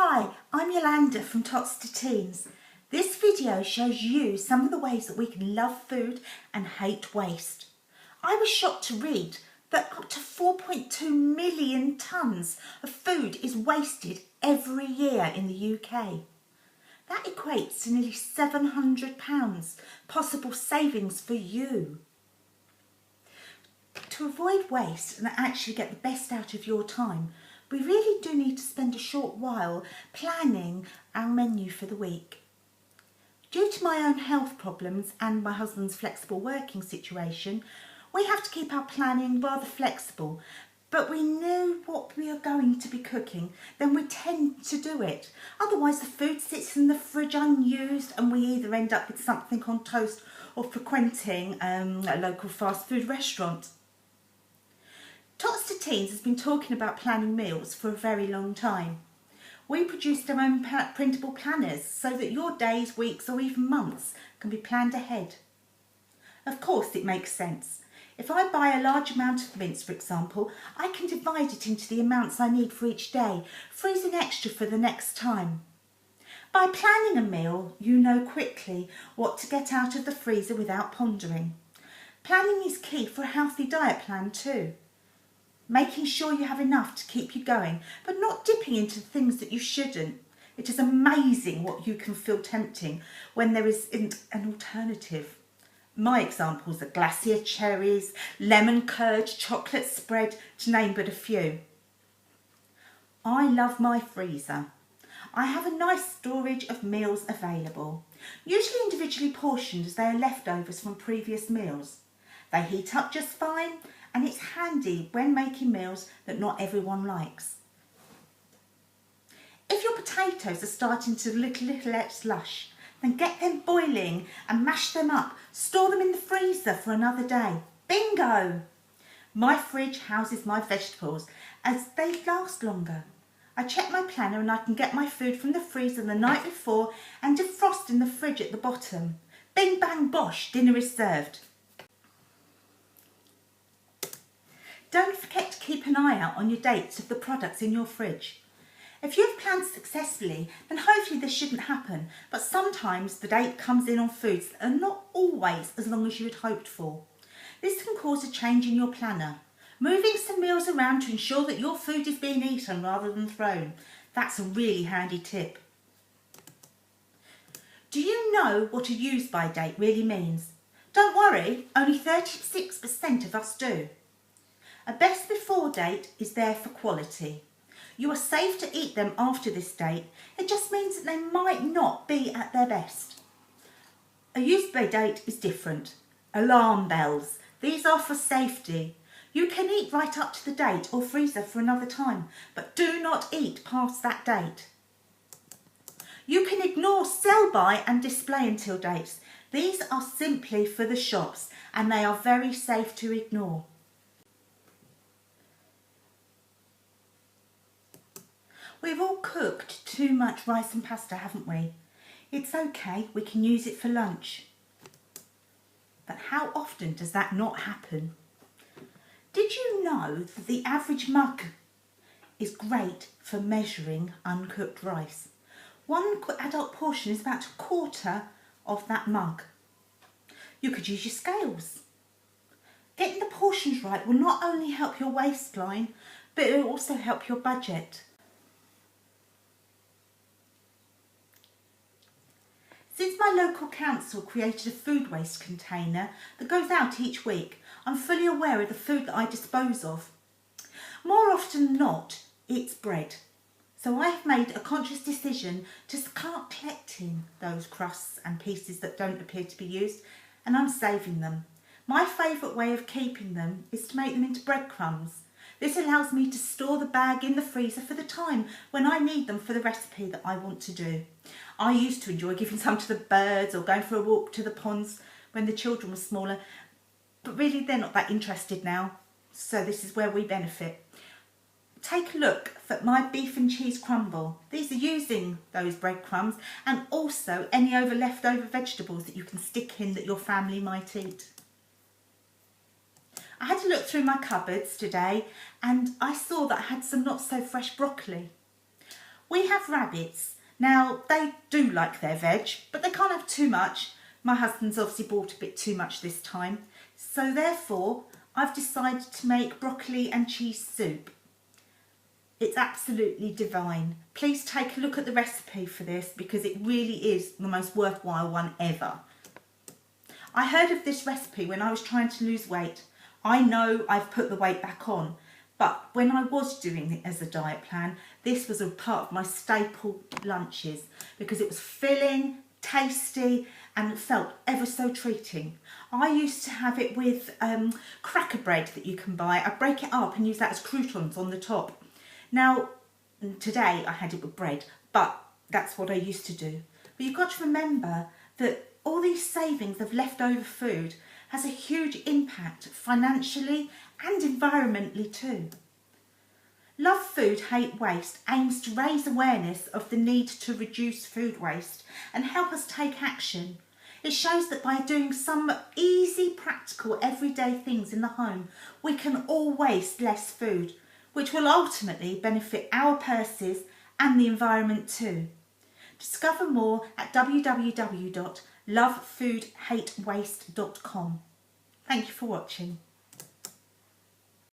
Hi, I'm Yolanda from Tots to Teens. This video shows you some of the ways that we can love food and hate waste. I was shocked to read that up to 4.2 million tonnes of food is wasted every year in the UK. That equates to nearly £700 possible savings for you. To avoid waste and actually get the best out of your time, we really do need to spend a short while planning our menu for the week. Due to my own health problems and my husband's flexible working situation, we have to keep our planning rather flexible, but we know what we are going to be cooking, then we tend to do it. Otherwise the food sits in the fridge unused and we either end up with something on toast or frequenting a local fast food restaurant. Tots to Teens has been talking about planning meals for a very long time. We produced our own printable planners so that your days, weeks or even months can be planned ahead. Of course it makes sense. If I buy a large amount of mince, for example, I can divide it into the amounts I need for each day, freezing extra for the next time. By planning a meal, you know quickly what to get out of the freezer without pondering. Planning is key for a healthy diet plan too. Making sure you have enough to keep you going, but not dipping into things that you shouldn't. It is amazing what you can feel tempting when there isn't an alternative. My examples are glacier cherries, lemon curd, chocolate spread, to name but a few. I love my freezer. I have a nice storage of meals available, usually individually portioned as they are leftovers from previous meals. They heat up just fine, and it's handy when making meals that not everyone likes. If your potatoes are starting to look a little less lush, then get them boiling and mash them up. Store them in the freezer for another day. Bingo! My fridge houses my vegetables as they last longer. I check my planner and I can get my food from the freezer the night before and defrost in the fridge at the bottom. Bing bang bosh, dinner is served. Don't forget to keep an eye out on your dates of the products in your fridge. If you've planned successfully, then hopefully this shouldn't happen, but sometimes the date comes in on foods that are not always as long as you had hoped for. This can cause a change in your planner. Moving some meals around to ensure that your food is being eaten rather than thrown. That's a really handy tip. Do you know what a use by date really means? Don't worry, only 36% of us do. A best before date is there for quality. You are safe to eat them after this date. It just means that they might not be at their best. A use by date is different. Alarm bells. These are for safety. You can eat right up to the date or freezer for another time, but do not eat past that date. You can ignore sell by and display until dates. These are simply for the shops and they are very safe to ignore. We've all cooked too much rice and pasta, haven't we? It's okay, we can use it for lunch. But how often does that not happen? Did you know that the average mug is great for measuring uncooked rice? One adult portion is about a quarter of that mug. You could use your scales. Getting the portions right will not only help your waistline, but it will also help your budget. Since my local council created a food waste container that goes out each week, I'm fully aware of the food that I dispose of. More often than not, it's bread. So I have made a conscious decision to start collecting those crusts and pieces that don't appear to be used, and I'm saving them. My favourite way of keeping them is to make them into breadcrumbs. This allows me to store the bag in the freezer for the time when I need them for the recipe that I want to do. I used to enjoy giving some to the birds or going for a walk to the ponds when the children were smaller, but really they're not that interested now, so this is where we benefit. Take a look at my beef and cheese crumble. These are using those breadcrumbs and also any leftover vegetables that you can stick in that your family might eat. I had to look through my cupboards today and I saw that I had some not so fresh broccoli. We have rabbits. Now, they do like their veg, but they can't have too much. My husband's obviously bought a bit too much this time. So therefore, I've decided to make broccoli and cheese soup. It's absolutely divine. Please take a look at the recipe for this because it really is the most worthwhile one ever. I heard of this recipe when I was trying to lose weight. I know I've put the weight back on, but when I was doing it as a diet plan, this was a part of my staple lunches because it was filling, tasty, and felt ever so treating. I used to have it with cracker bread that you can buy. I break it up and use that as croutons on the top. Now, today I had it with bread, but that's what I used to do. But you've got to remember that all these savings of leftover food has a huge impact financially and environmentally too. Love Food, Hate Waste aims to raise awareness of the need to reduce food waste and help us take action. It shows that by doing some easy, practical, everyday things in the home, we can all waste less food, which will ultimately benefit our purses and the environment too. Discover more at www.lovefoodhatewaste.com. Thank you for watching.